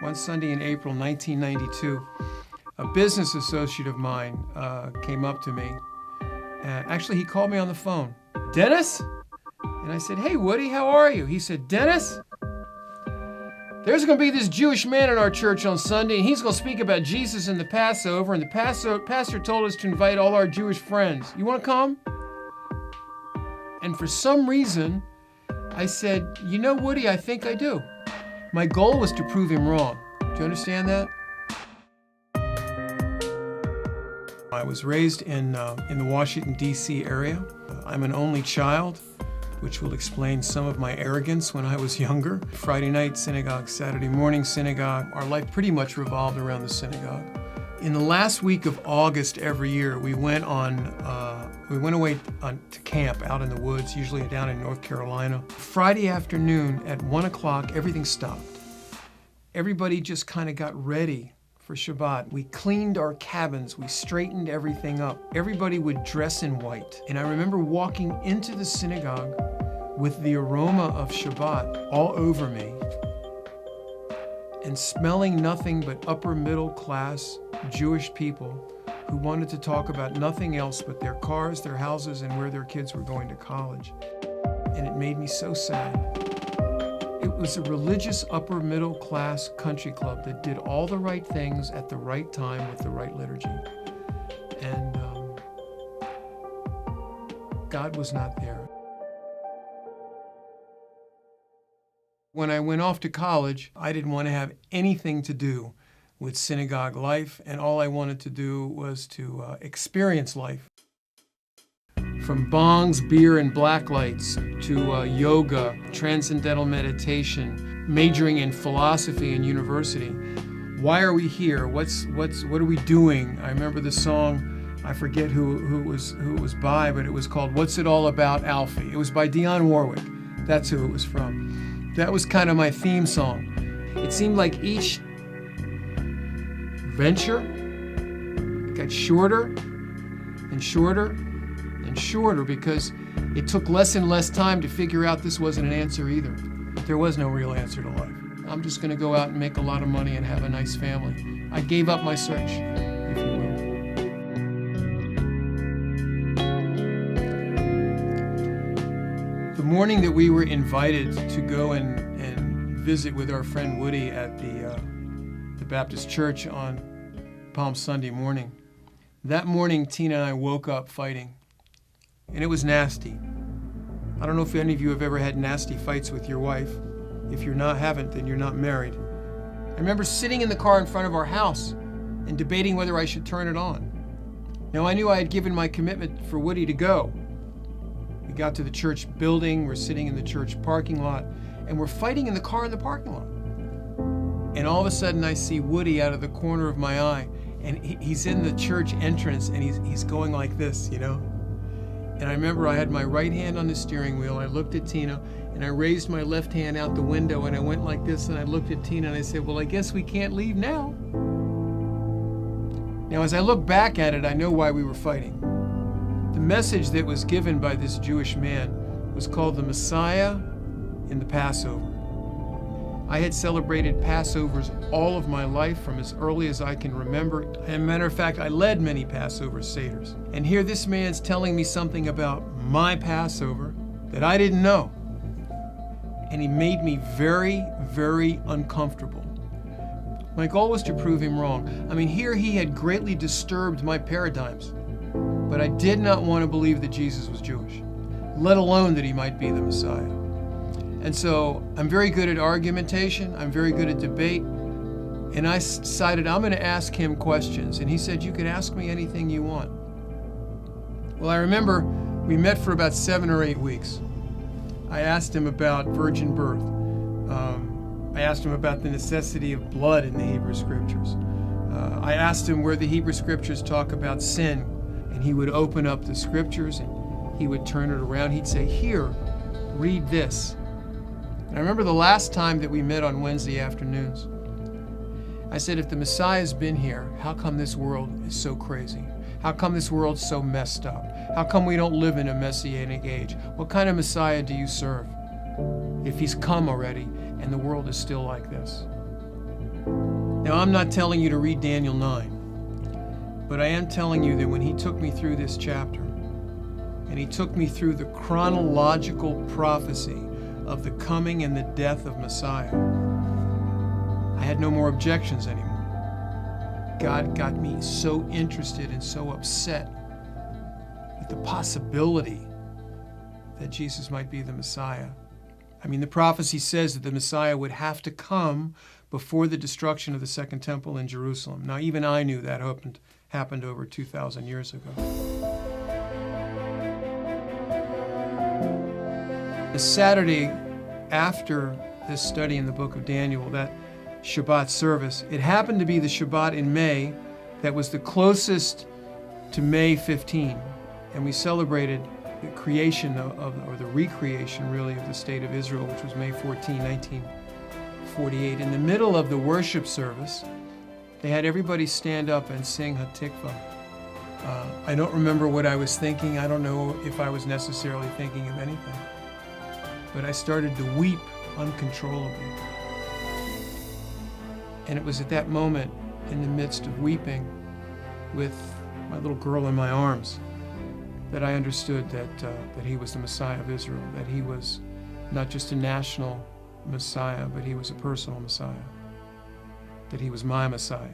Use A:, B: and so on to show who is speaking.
A: One Sunday in April 1992, a business associate of mine came up to me. Actually, he called me on the phone. "Dennis?" And I said, "Hey, Woody, how are you?" He said, "Dennis, there's going to be this Jewish man in our church on Sunday, and he's going to speak about Jesus and the Passover, and the pastor told us to invite all our Jewish friends. You want to come?" And for some reason, I said, "You know, Woody, I think I do." My goal was to prove him wrong. Do you understand that? I was raised in the Washington, D.C. area. I'm an only child, which will explain some of my arrogance when I was younger. Friday night synagogue, Saturday morning synagogue. Our life pretty much revolved around the synagogue. In the last week of August every year, we went away to camp out in the woods, usually down in North Carolina. Friday afternoon at 1 o'clock, everything stopped. Everybody just kind of got ready for Shabbat. We cleaned our cabins, we straightened everything up. Everybody would dress in white. And I remember walking into the synagogue with the aroma of Shabbat all over me and smelling nothing but upper middle class Jewish people who wanted to talk about nothing else but their cars, their houses, and where their kids were going to college. And it made me so sad. It was a religious upper middle class country club that did all the right things at the right time with the right liturgy. And God was not there. When I went off to college, I didn't want to have anything to do with synagogue life, and all I wanted to do was to experience life. From bongs, beer, and black lights to yoga, transcendental meditation, majoring in philosophy in university. Why are we here? What are we doing? I remember the song, I forget who it was by, but it was called "What's It All About, Alfie?" It was by Dionne Warwick. That's who it was from. That was kind of my theme song. It seemed like each venture got shorter and shorter and shorter because it took less and less time to figure out this wasn't an answer either. But there was no real answer to life. I'm just going to go out and make a lot of money and have a nice family. I gave up my search, if you will. The morning that we were invited to go and visit with our friend Woody at the Baptist church on Palm Sunday morning, that morning Tina and I woke up fighting. And it was nasty. I don't know if any of you have ever had nasty fights with your wife. If you're not, haven't, then you're not married. I remember sitting in the car in front of our house and debating whether I should turn it on. Now, I knew I had given my commitment for Woody to go. We got to the church building, we're sitting in the church parking lot, and we're fighting in the car in the parking lot. And all of a sudden I see Woody out of the corner of my eye, and he's in the church entrance, and he's going like this, you know? And I remember I had my right hand on the steering wheel. I looked at Tina, and I raised my left hand out the window, and I went like this, and I looked at Tina, and I said, "Well, I guess we can't leave now." Now, as I look back at it, I know why we were fighting. The message that was given by this Jewish man was called the Messiah in the Passover. I had celebrated Passovers all of my life from as early as I can remember. And as a matter of fact, I led many Passover Seders. And here this man's telling me something about my Passover that I didn't know. And he made me very, very uncomfortable. My goal was to prove him wrong. I mean, here he had greatly disturbed my paradigms. But I did not want to believe that Jesus was Jewish, let alone that he might be the Messiah. And so I'm very good at argumentation, I'm very good at debate, and I decided I'm going to ask him questions. And he said, "You can ask me anything you want." Well, I remember we met for about 7 or 8 weeks. I asked him about virgin birth. I asked him about the necessity of blood in the Hebrew Scriptures. I asked him where the Hebrew Scriptures talk about sin, and he would open up the Scriptures and he would turn it around. He'd say, "Here, read this." And I remember the last time that we met on Wednesday afternoons, I said, "If the Messiah's been here, how come this world is so crazy? How come this world's so messed up? How come we don't live in a Messianic age? What kind of Messiah do you serve if he's come already and the world is still like this?" Now, I'm not telling you to read Daniel 9, but I am telling you that when he took me through this chapter, and he took me through the chronological prophecy of the coming and the death of Messiah, I had no more objections anymore. God got me so interested and so upset with the possibility that Jesus might be the Messiah. I mean, the prophecy says that the Messiah would have to come before the destruction of the Second Temple in Jerusalem. Now, even I knew that happened over 2,000 years ago. The Saturday after this study in the book of Daniel, that Shabbat service, it happened to be the Shabbat in May that was the closest to May 15, and we celebrated the creation or the recreation, really, of the state of Israel, which was May 14, 1948. In the middle of the worship service, they had everybody stand up and sing Hatikvah. I don't remember what I was thinking. I don't know if I was necessarily thinking of anything. But I started to weep uncontrollably. And it was at that moment, in the midst of weeping, with my little girl in my arms, that I understood that he was the Messiah of Israel, that he was not just a national Messiah, but he was a personal Messiah, that he was my Messiah.